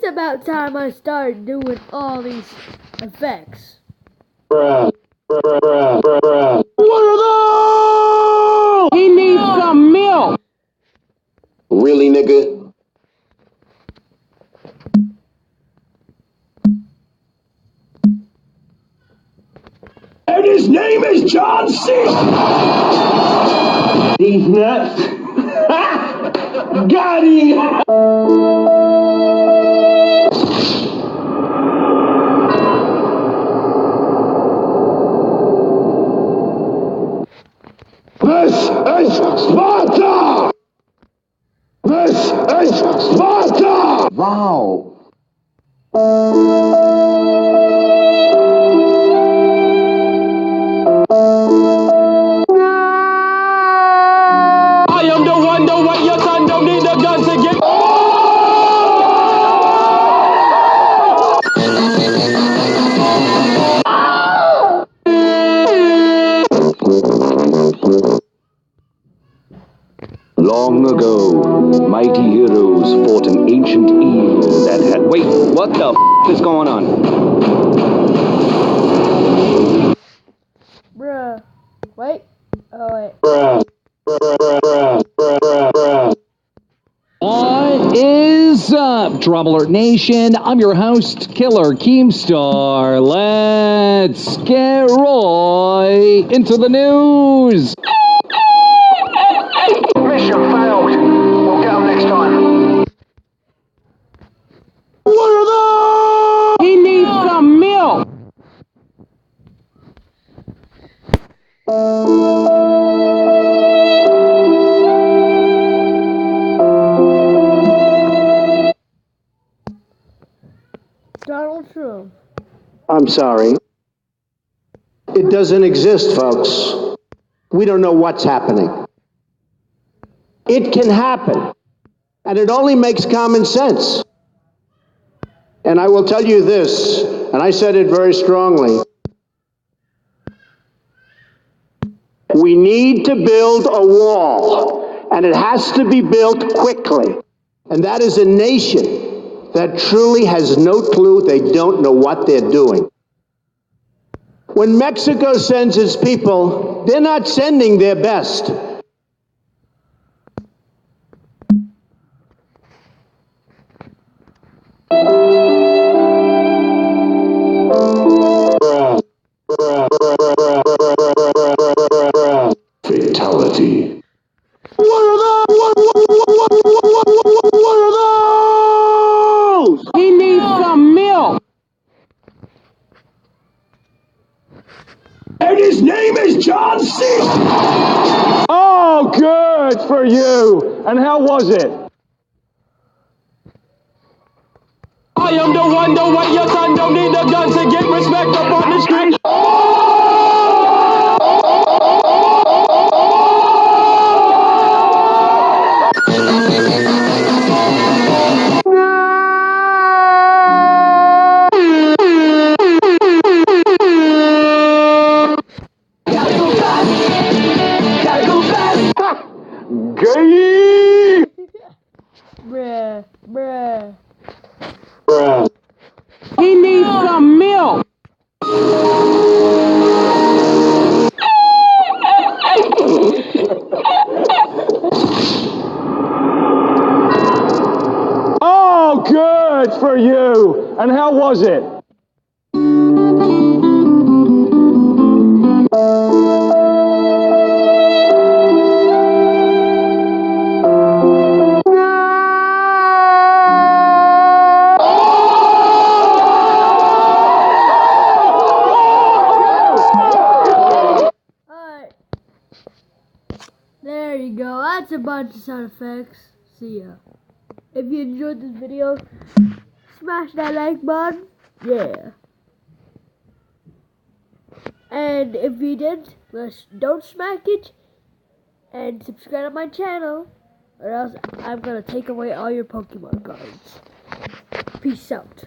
It's about time I start doing all these effects. What are those? He needs some milk. Really, nigga? And his name is John C. These nuts. Got him. This is Sparta! This is Sparta! Wow. I am the one, the way your son don't need a gun to get. Long ago, mighty heroes fought an ancient evil that had... Wait, what the is going on? Bruh. Wait. Oh, wait. What is up, Trouble Alert Nation? I'm your host, Killer Keemstar. Let's get right into the news. Mission failed. We'll get them next time. What are those? He needs some milk. Donald Trump. I'm sorry. It doesn't exist, folks. We don't know what's happening. It can happen, and it only makes common sense. And I will tell you this, and I said it very strongly. We need to build a wall, and it has to be built quickly. And that is a nation that truly has no clue. They don't know what they're doing. When Mexico sends its people, they're not sending their best. Fatality. What are those? He needs some milk. And his name is John C. Oh, good for you. And how was it? I am the one, the way your son don't need a gun to get respect up on the street. Gay. Bruh. He needs some milk. Oh, good for you. And how was it? There you go. That's a bunch of sound effects. See ya. If you enjoyed this video, smash that like button. Yeah. And if you didn't, don't smack it. And subscribe to my channel, or else I'm gonna take away all your Pokemon cards. Peace out.